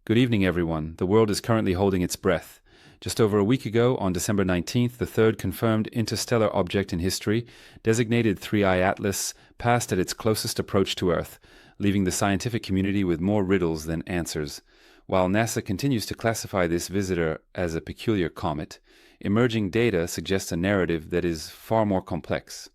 Good evening, everyone. The world is currently holding its breath. Just over a week ago, on December 19th, the third confirmed interstellar object in history, designated 3I Atlas, passed at its closest approach to Earth, leaving the scientific community with more riddles than answers. While NASA continues to classify this visitor as a peculiar comet, emerging data suggests a narrative that is far more complex.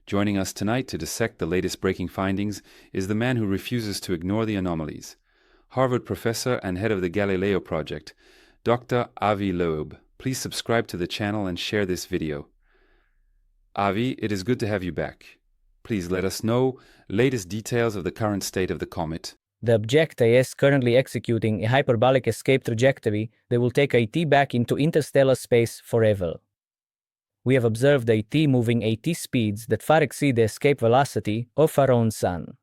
Joining us tonight to dissect the latest breaking findings is the man who refuses to ignore the anomalies. Harvard professor and head of the Galileo Project, Dr. Avi Loeb. Please subscribe to the channel and share this video. Avi, it is good to have you back. Please let us know latest details of the current state of the comet. The object is currently executing a hyperbolic escape trajectory that will take IT back into interstellar space forever. We have observed IT moving at speeds that far exceed the escape velocity of our own sun.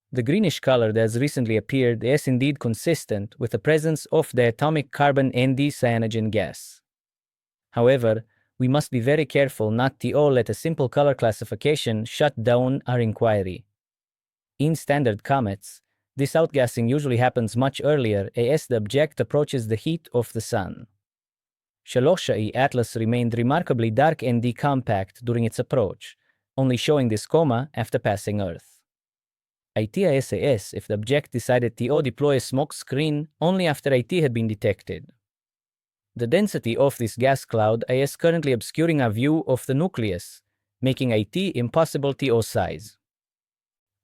The greenish color that has recently appeared is indeed consistent with the presence of the atomic carbon ND cyanogen gas. However, we must be very careful not to let a simple color classification shut down our inquiry. In standard comets, this outgassing usually happens much earlier as the object approaches the heat of the sun. 3I Atlas remained remarkably dark and compact during its approach, only showing this coma after passing Earth. ITISAS if the object decided to deploy a smoke screen only after IT had been detected. The density of this gas cloud is currently obscuring our view of the nucleus, making IT impossible to size.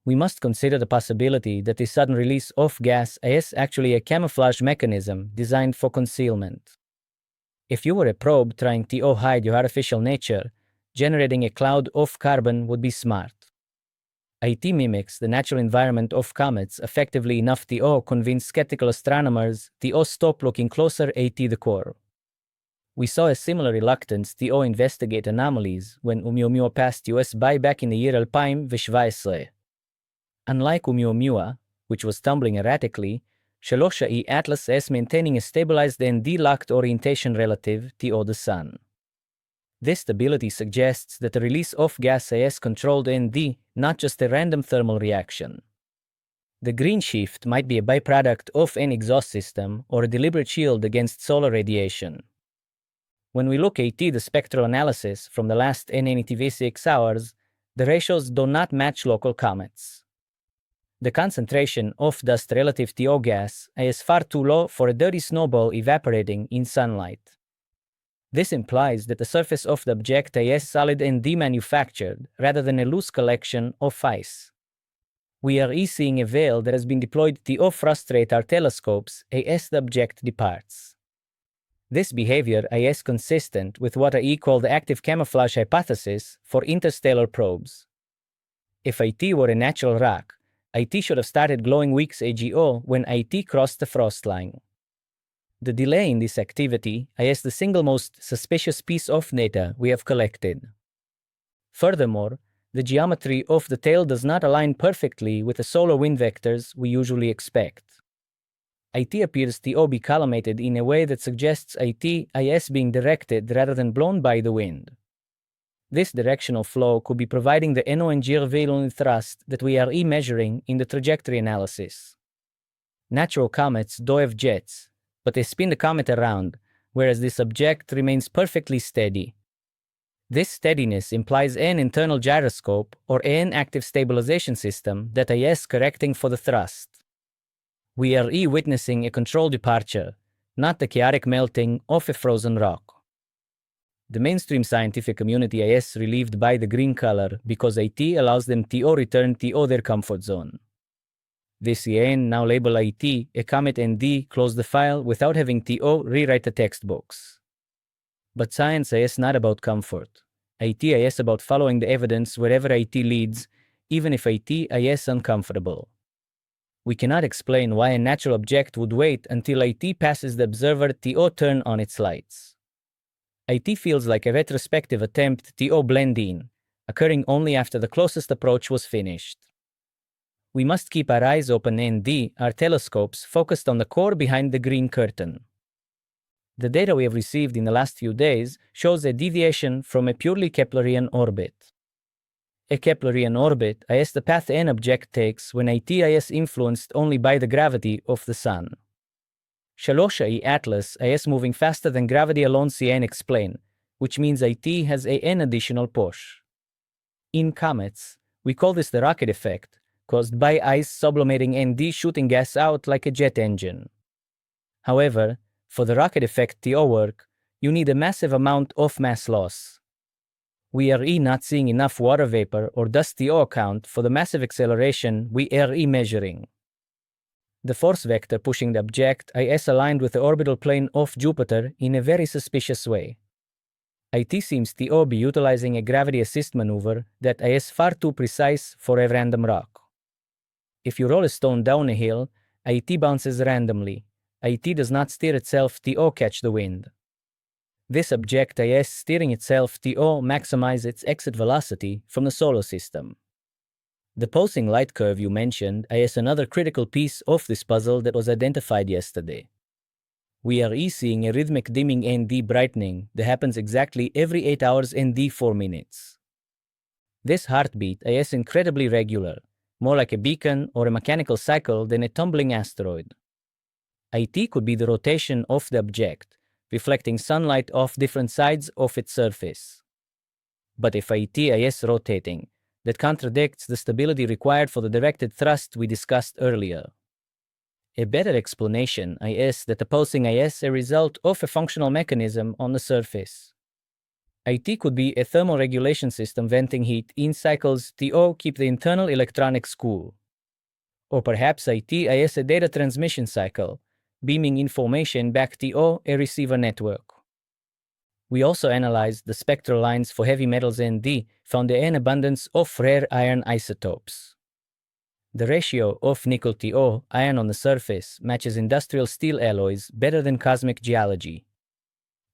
We must consider the possibility that the sudden release of gas is actually a camouflage mechanism designed for concealment. If you were a probe trying to hide your artificial nature, generating a cloud of carbon would be smart. IT mimics the natural environment of comets effectively enough to convince skeptical astronomers to stop looking closer at the core. We saw a similar reluctance to investigate anomalies when Oumuamua passed us by back in the year 2017. Unlike Oumuamua, which was tumbling erratically, 3I Atlas is maintaining a stabilized and locked orientation relative to the Sun. This stability suggests that the release of gas is controlled and not just a random thermal reaction. The green shift might be a byproduct of an exhaust system or a deliberate shield against solar radiation. When we look at the spectral analysis from the last 96 hours, the ratios do not match local comets. The concentration of dust relative to gas is far too low for a dirty snowball evaporating in sunlight. This implies that the surface of the object is solid and demanufactured rather than a loose collection of ice. We are seeing a veil that has been deployed to frustrate our telescopes as the object departs. This behavior is consistent with what I call the active camouflage hypothesis for interstellar probes. If IT were a natural rock, IT should have started glowing weeks ago when IT crossed the frost line. The delay in this activity is the single most suspicious piece of data we have collected. Furthermore, the geometry of the tail does not align perfectly with the solar wind vectors we usually expect. IT appears to be collimated in a way that suggests IT is being directed rather than blown by the wind. This directional flow could be providing the no-engineer thrust that we are measuring in the trajectory analysis. Natural comets do have jets, but they spin the comet around, whereas this object remains perfectly steady. This steadiness implies an internal gyroscope or an active stabilization system that is correcting for the thrust. We are witnessing a controlled departure, not the chaotic melting of a frozen rock. The mainstream scientific community is relieved by the green color because IT allows them to return to their comfort zone. This now label IT a comet and close the file without having to rewrite the textbooks. But science is not about comfort. IT is about following the evidence wherever IT leads, even if IT is uncomfortable. We cannot explain why a natural object would wait until IT passes the observer to turn on its lights. IT feels like a retrospective attempt to blend in, occurring only after the closest approach was finished. We must keep our eyes open and our telescopes focused on the core behind the green curtain. The data we have received in the last few days shows a deviation from a purely Keplerian orbit. A Keplerian orbit is the path an object takes when IT is influenced only by the gravity of the Sun. 3 Atlas is moving faster than gravity alone can explain, which means IT has an additional push. In comets, we call this the rocket effect, caused by ice sublimating and shooting gas out like a jet engine. However, for the rocket effect to work, you need a massive amount of mass loss. We are not seeing enough water vapor or dust to account for the massive acceleration we are measuring. The force vector pushing the object is aligned with the orbital plane of Jupiter in a very suspicious way. IT seems to be utilizing a gravity assist maneuver that is far too precise for a random rock. If you roll a stone down a hill, IT bounces randomly. IT does not steer itself to catch the wind. This object is steering itself to maximize its exit velocity from the solar system. The pulsing light curve you mentioned is another critical piece of this puzzle that was identified yesterday. We are seeing a rhythmic dimming and brightening that happens exactly every 8 hours and 4 minutes. This heartbeat is incredibly regular, more like a beacon or a mechanical cycle than a tumbling asteroid. IT could be the rotation of the object, reflecting sunlight off different sides of its surface. But if IT is rotating, that contradicts the stability required for the directed thrust we discussed earlier. A better explanation is that the pulsing is a result of a functional mechanism on the surface. IT could be a thermoregulation system venting heat in cycles to keep the internal electronics cool. Or perhaps IT is a data transmission cycle, beaming information back to a receiver network. We also analyzed the spectral lines for heavy metals and found an abundance of rare iron isotopes. The ratio of nickel to iron on the surface matches industrial steel alloys better than cosmic geology.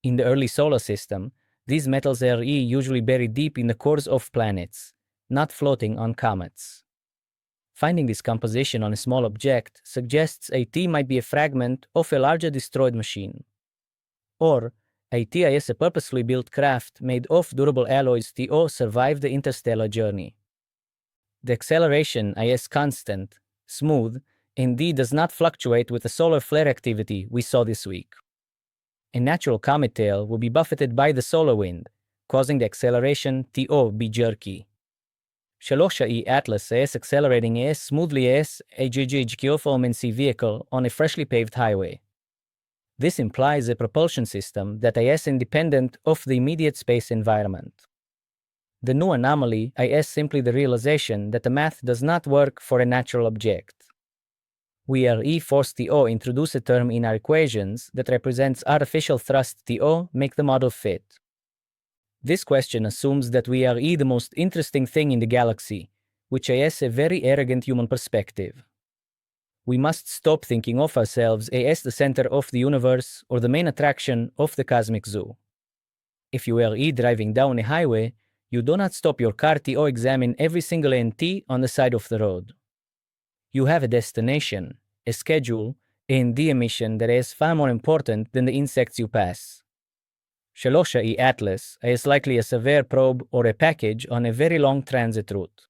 In the early solar system, these metals are usually buried deep in the cores of planets, not floating on comets. Finding this composition on a small object suggests IT might be a fragment of a larger destroyed machine. Or IT is a purposely built craft made of durable alloys to survive the interstellar journey. The acceleration is constant, smooth, and does not fluctuate with the solar flare activity we saw this week. A natural comet tail will be buffeted by the solar wind, causing the acceleration to be jerky. 3 Atlas is accelerating as smoothly as a JWST vehicle on a freshly paved highway. This implies a propulsion system that is independent of the immediate space environment. The new anomaly is simply the realization that the math does not work for a natural object. We are forced to introduce a term in our equations that represents artificial thrust to make the model fit. This question assumes that we are the most interesting thing in the galaxy, which is a very arrogant human perspective. We must stop thinking of ourselves as the center of the universe or the main attraction of the cosmic zoo. If you are driving down a highway, you do not stop your car to examine every single NT on the side of the road. You have a destination, a schedule, and a mission that is far more important than the insects you pass. 3 Atlas is likely a severe probe or a package on a very long transit route.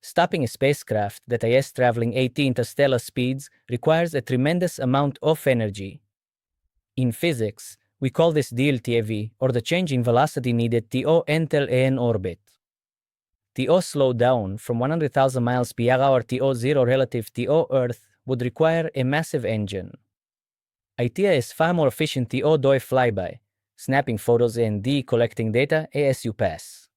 Stopping a spacecraft that is traveling 80 interstellar speeds requires a tremendous amount of energy. In physics, we call this DLTV, or the change in velocity needed to enter an orbit. To slow down from 100,000 miles per hour to 0 relative to Earth would require a massive engine. ITEA is far more efficient to do a flyby, snapping photos and collecting data as you pass.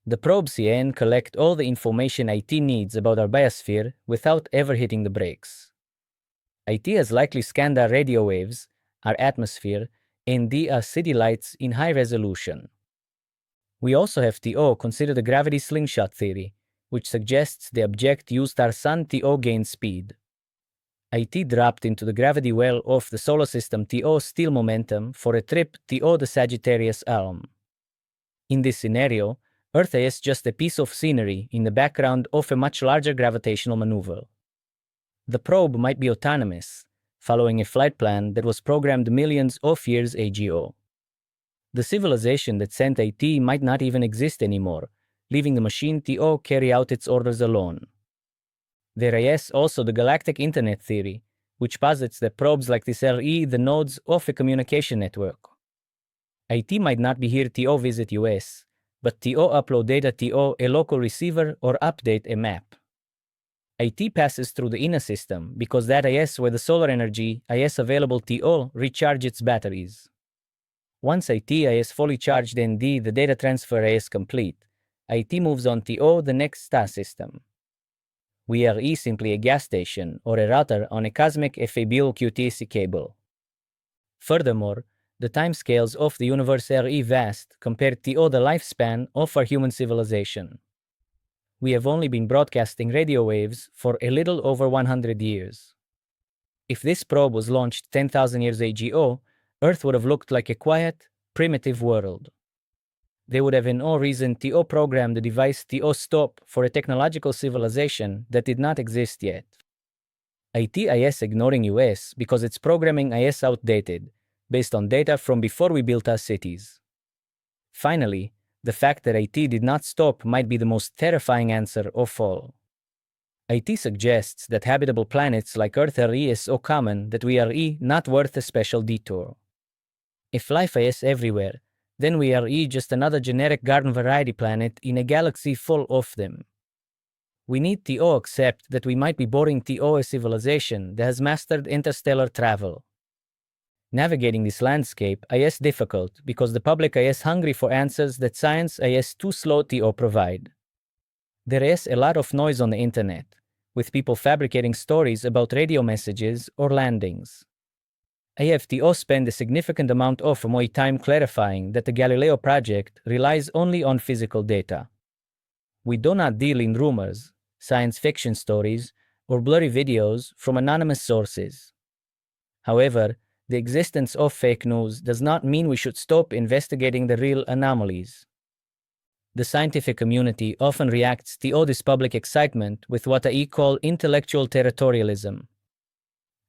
The probes can collect all the information IT needs about our biosphere without ever hitting the brakes. IT has likely scanned our radio waves, our atmosphere, and our city lights in high resolution. We also have to consider the gravity slingshot theory, which suggests the object used our sun to gain speed. IT dropped into the gravity well of the solar system to steal momentum for a trip to the Sagittarius Elm. In this scenario, Earth is just a piece of scenery in the background of a much larger gravitational maneuver. The probe might be autonomous, following a flight plan that was programmed millions of years ago. The civilization that sent IT might not even exist anymore, leaving the machine to carry out its orders alone. There is also the galactic internet theory, which posits that probes like this are the nodes of a communication network. IT might not be here TO visit US, but TO upload data TO a local receiver or update a map. IT passes through the inner system because that IS where the solar energy IS available TO recharge its batteries. Once IT IS fully charged ND, the data transfer IS complete. IT moves on TO the next star system. We are simply a gas station or a router on a cosmic FABL QTC cable. Furthermore, the timescales of the universe are vast compared to the lifespan of our human civilization. We have only been broadcasting radio waves for a little over 100 years. If this probe was launched 10,000 years ago, Earth would have looked like a quiet, primitive world. They would have in no reason TO programmed the device TO stop for a technological civilization that did not exist yet. IS ignoring US because its programming is outdated, based on data from before we built our cities. Finally, the fact that IT did not stop might be the most terrifying answer of all. IT suggests that habitable planets like Earth are so common that we are not worth a special detour. If life is everywhere, then we are just another generic garden variety planet in a galaxy full of them. We need to accept that we might be boring to a civilization that has mastered interstellar travel. Navigating this landscape is difficult because the public is hungry for answers that science is too slow to provide. There is a lot of noise on the internet, with people fabricating stories about radio messages or landings. I have to spend a significant amount of my time clarifying that the Galileo Project relies only on physical data. We do not deal in rumors, science fiction stories, or blurry videos from anonymous sources. However, the existence of fake news does not mean we should stop investigating the real anomalies. The scientific community often reacts to all this public excitement with what I call intellectual territorialism.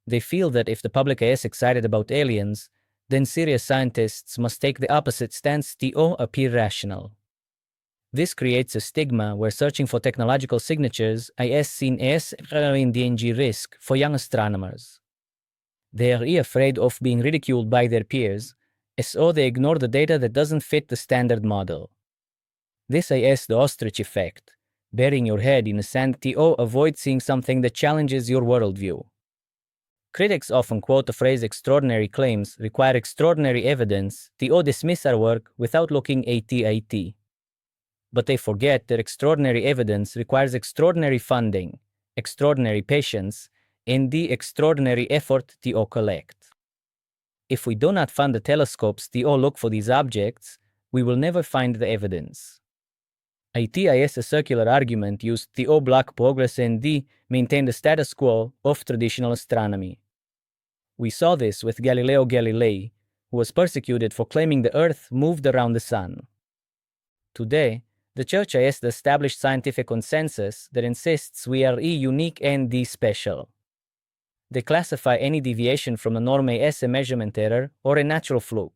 They feel that if the public is excited about aliens, then serious scientists must take the opposite stance to appear rational. This creates a stigma where searching for technological signatures is seen as a danger risk for young astronomers. They are afraid of being ridiculed by their peers, so they ignore the data that doesn't fit the standard model. This is the ostrich effect, burying your head in the sand to avoid seeing something that challenges your worldview. Critics often quote the phrase extraordinary claims require extraordinary evidence to dismiss our work without looking at it. But they forget that extraordinary evidence requires extraordinary funding, extraordinary patience, and the extraordinary effort to collect. If we do not fund the telescopes to look for these objects, we will never find the evidence. It is a circular argument used to block progress and maintain the status quo of traditional astronomy. We saw this with Galileo Galilei, who was persecuted for claiming the Earth moved around the sun. Today, the Church is the established scientific consensus that insists we are unique and special. They classify any deviation from the norm as a measurement error or a natural fluke.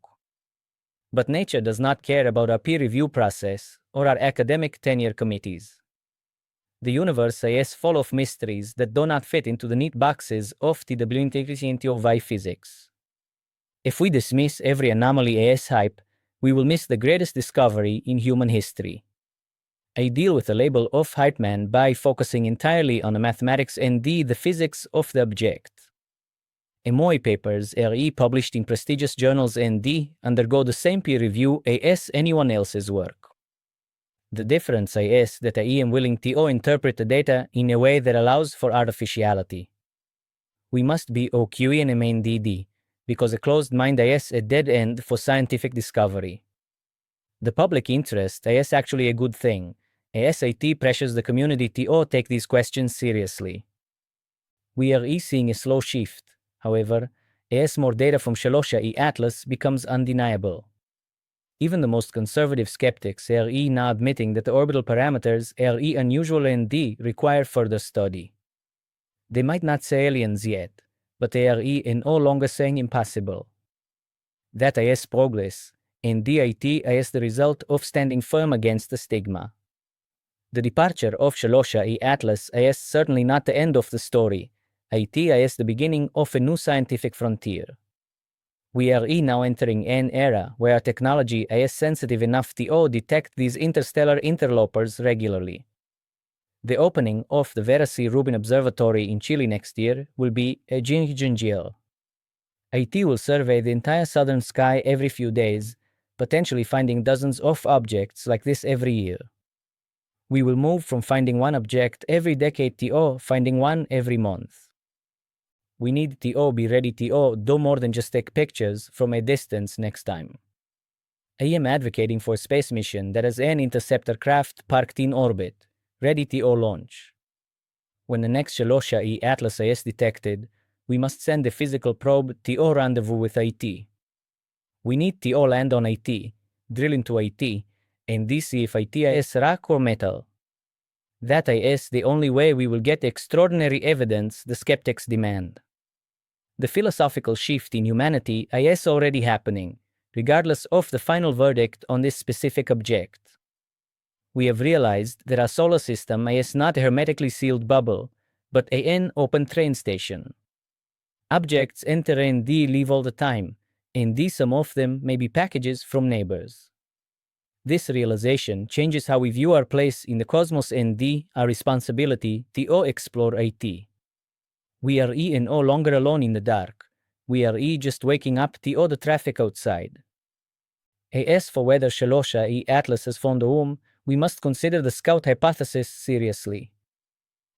But nature does not care about our peer review process or our academic tenure committees. The universe is full of mysteries that do not fit into the neat boxes of TW physics. If we dismiss every anomaly as hype, we will miss the greatest discovery in human history. I deal with the label of hype man by focusing entirely on the mathematics and the physics of the object. MOI papers are published in prestigious journals and undergo the same peer review as anyone else's work. The difference is that I am willing to interpret the data in a way that allows for artificiality. We must be OQE because a closed mind is a dead end for scientific discovery. The public interest is actually a good thing. ASIT pressures the community to take these questions seriously. We are seeing a slow shift. However, as more data from Shalosha Atlas becomes undeniable. Even the most conservative skeptics are now admitting that the orbital parameters are unusual and require further study. They might not say aliens yet, but they are no longer saying impossible. That is progress, and DIT is the result of standing firm against the stigma. The departure of Shalosha Atlas is certainly not the end of the story, IT is the beginning of a new scientific frontier. We are now entering an era where technology is sensitive enough to detect these interstellar interlopers regularly. The opening of the Verasi Rubin Observatory in Chile next year will be a gingial. IT will survey the entire southern sky every few days, potentially finding dozens of objects like this every year. We will move from finding one object every decade to finding one every month. We need to be ready to do more than just take pictures from a distance next time. I am advocating for a space mission that has an interceptor craft parked in orbit, ready to launch. When the next Shalosha Atlas is detected, we must send a physical probe to rendezvous with IT. We need to land on IT, drill into IT, and see if IT is rock or metal. That is the only way we will get extraordinary evidence the skeptics demand. The philosophical shift in humanity is already happening, regardless of the final verdict on this specific object. We have realized that our solar system is not a hermetically sealed bubble, but an open train station. Objects enter and leave all the time, and some of them may be packages from neighbors. This realization changes how we view our place in the cosmos and our responsibility to explore IT. We are no longer alone in the dark. We are just waking up to the traffic outside. As for whether Shalosha Atlas has found a home, we must consider the scout hypothesis seriously.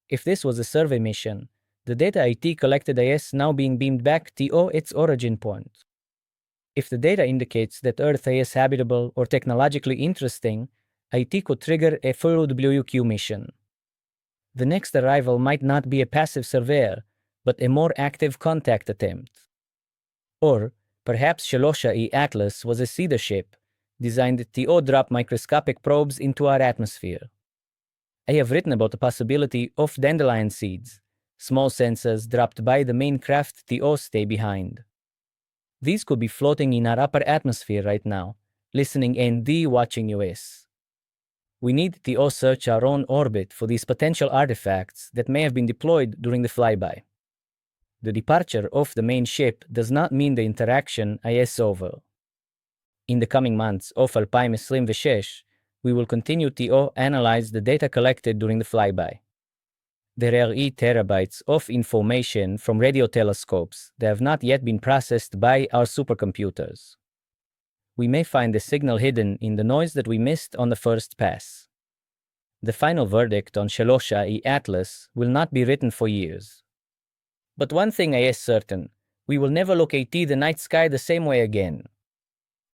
If this was a survey mission, the data IT collected is now being beamed back to its origin point. If the data indicates that Earth is habitable or technologically interesting, IT could trigger a full WQ mission. The next arrival might not be a passive surveyor, but a more active contact attempt. Or perhaps Shalosha Atlas was a seeder ship, designed to drop microscopic probes into our atmosphere. I have written about the possibility of dandelion seeds, small sensors dropped by the main craft to stay behind. These could be floating in our upper atmosphere right now, listening and watching us. We need to search our own orbit for these potential artifacts that may have been deployed during the flyby. The departure of the main ship does not mean the interaction is over. In the coming months of 2026, we will continue to analyze the data collected during the flyby. There are terabytes of information from radio telescopes that have not yet been processed by our supercomputers. We may find the signal hidden in the noise that we missed on the first pass. The final verdict on Shalosha Atlas will not be written for years. But one thing is certain, we will never look at the night sky the same way again.